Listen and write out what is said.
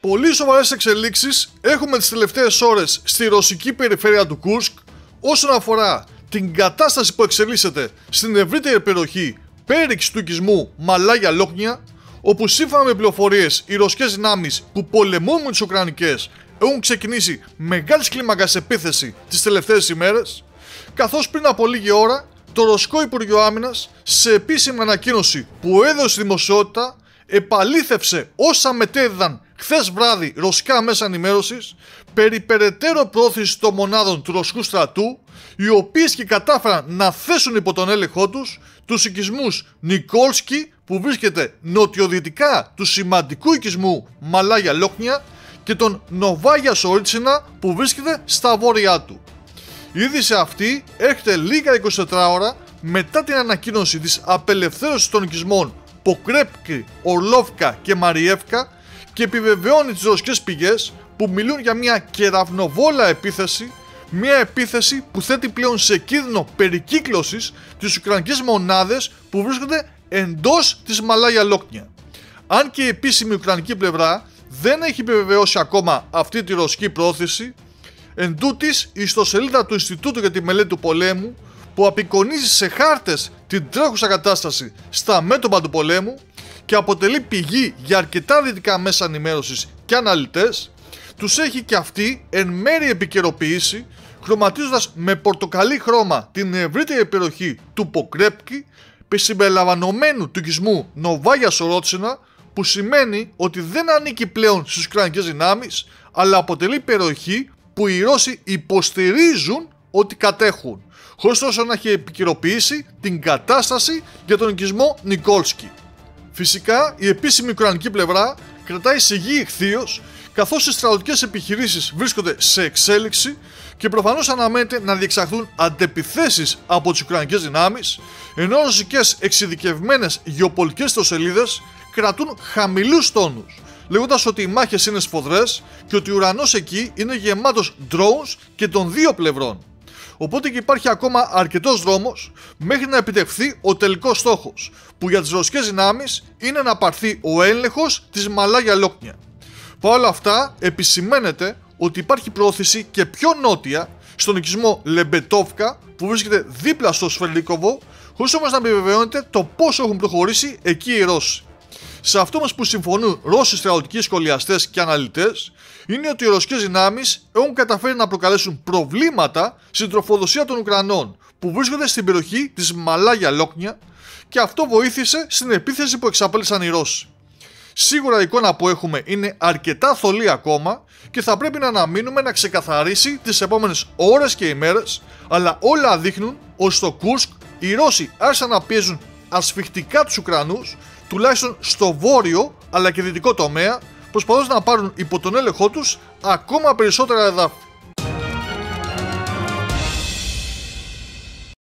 Πολύ σοβαρές εξελίξεις έχουμε τις τελευταίες ώρες στη ρωσική περιφέρεια του Κούρσκ όσον αφορά την κατάσταση που εξελίσσεται στην ευρύτερη περιοχή πέριξ του οικισμού Μαλάγια Λόκνια, όπου σύμφωνα με πληροφορίες οι ρωσικές δυνάμεις που πολεμούν με τις ουκρανικές έχουν ξεκινήσει μεγάλης κλίμακας επίθεση τις τελευταίες ημέρες, καθώς πριν από λίγη ώρα το Ρωσικό Υπουργείο Άμυνας σε επίσημη ανακοίνωση που έδωσε στη δημοσιότητα επαλήθευσε όσα μετέδιδαν χθες βράδυ ρωσικά μέσα ενημέρωσης περί περαιτέρω πρόθεση των μονάδων του ρωσικού στρατού, οι οποίες και κατάφεραν να θέσουν υπό τον έλεγχό τους τους οικισμούς Νικόλσκι που βρίσκεται νοτιοδυτικά του σημαντικού οικισμού Μαλάγια Λόκνια και τον Νοβάγια Σορίτσινα που βρίσκεται στα βόρειά του. Η είδηση αυτή έρχεται λίγα 24 ώρα μετά την ανακοίνωση της απελευθέρωσης των οικισμών Ποκρέπκι, Ορλόφκα και Μαριεύκα και επιβεβαιώνει τις ρωσικές πηγές που μιλούν για μια κεραυνοβόλα επίθεση, μια επίθεση που θέτει πλέον σε κίνδυνο περικύκλωσης τις ουκρανικές μονάδες που βρίσκονται εντός της Μαλάγια Λόκνια. Αν και η επίσημη ουκρανική πλευρά δεν έχει επιβεβαιώσει ακόμα αυτή τη ρωσική πρόθεση, εντούτοις η ιστοσελίδα του Ινστιτούτου για τη Μελέτη του Πολέμου, που απεικονίζει σε χάρτες την τρέχουσα κατάσταση στα μέτωπα του πολέμου και αποτελεί πηγή για αρκετά δυτικά μέσα ενημέρωσης και αναλυτές, τους έχει και αυτή εν μέρει επικαιροποιήσει, χρωματίζοντας με πορτοκαλί χρώμα την ευρύτερη περιοχή του Ποκρέπκι, συμπεριλαμβανομένου του οικισμού Νοβάγια Σορότσινα, που σημαίνει ότι δεν ανήκει πλέον στις ουκρανικές δυνάμεις, αλλά αποτελεί περιοχή που οι Ρώσοι υποστηρίζουν ότι κατέχουν, χωρίς τόσο να έχει επικαιροποιήσει την κατάσταση για τον οικισμό Νικόλσκι. Φυσικά, η επίσημη ουκρανική πλευρά κρατάει σιγή ηχθείως, καθώς οι στρατιωτικές επιχειρήσεις βρίσκονται σε εξέλιξη και προφανώς αναμένεται να διεξαχθούν αντεπιθέσεις από τις ουκρανικές δυνάμεις, ενώ ρωσικές εξειδικευμένες γεωπολιτικές ιστοσελίδες κρατούν χαμηλούς τόνους, λέγοντας ότι οι μάχες είναι σφοδρές και ότι ο ουρανός εκεί είναι γεμάτος drones και των δύο πλευρών. Οπότε και υπάρχει ακόμα αρκετός δρόμος μέχρι να επιτευχθεί ο τελικός στόχος, που για τις ρωσικές δυνάμεις είναι να πάρθει ο έλεγχος της Μαλάγια Λόκνια. Παρ' όλα αυτά, επισημαίνεται ότι υπάρχει πρόθεση και πιο νότια, στον οικισμό Λεμπετόφκα, που βρίσκεται δίπλα στο Σφερλίκοβο, χωρίς όμως να επιβεβαιώνεται το πόσο έχουν προχωρήσει εκεί οι Ρώσοι. Σε αυτό όμως που συμφωνούν Ρώσοι στρατιωτικοί σχολιαστές και αναλυτές, είναι ότι οι ρωσικές δυνάμεις έχουν καταφέρει να προκαλέσουν προβλήματα στην τροφοδοσία των Ουκρανών που βρίσκονται στην περιοχή της Μαλάγια Λόκνια, και αυτό βοήθησε στην επίθεση που εξαπέλυσαν οι Ρώσοι. Σίγουρα η εικόνα που έχουμε είναι αρκετά θολή ακόμα και θα πρέπει να αναμείνουμε να ξεκαθαρίσει τις επόμενες ώρες και ημέρες, αλλά όλα δείχνουν ότι στο Κούρσκ οι Ρώσοι άρχισαν να πιέζουν ασφιχτικά τους Ουκρανούς, τουλάχιστον στο βόρειο αλλά και δυτικό τομέα, προσπαθώντας να πάρουν υπό τον έλεγχό τους ακόμα περισσότερα εδάφη.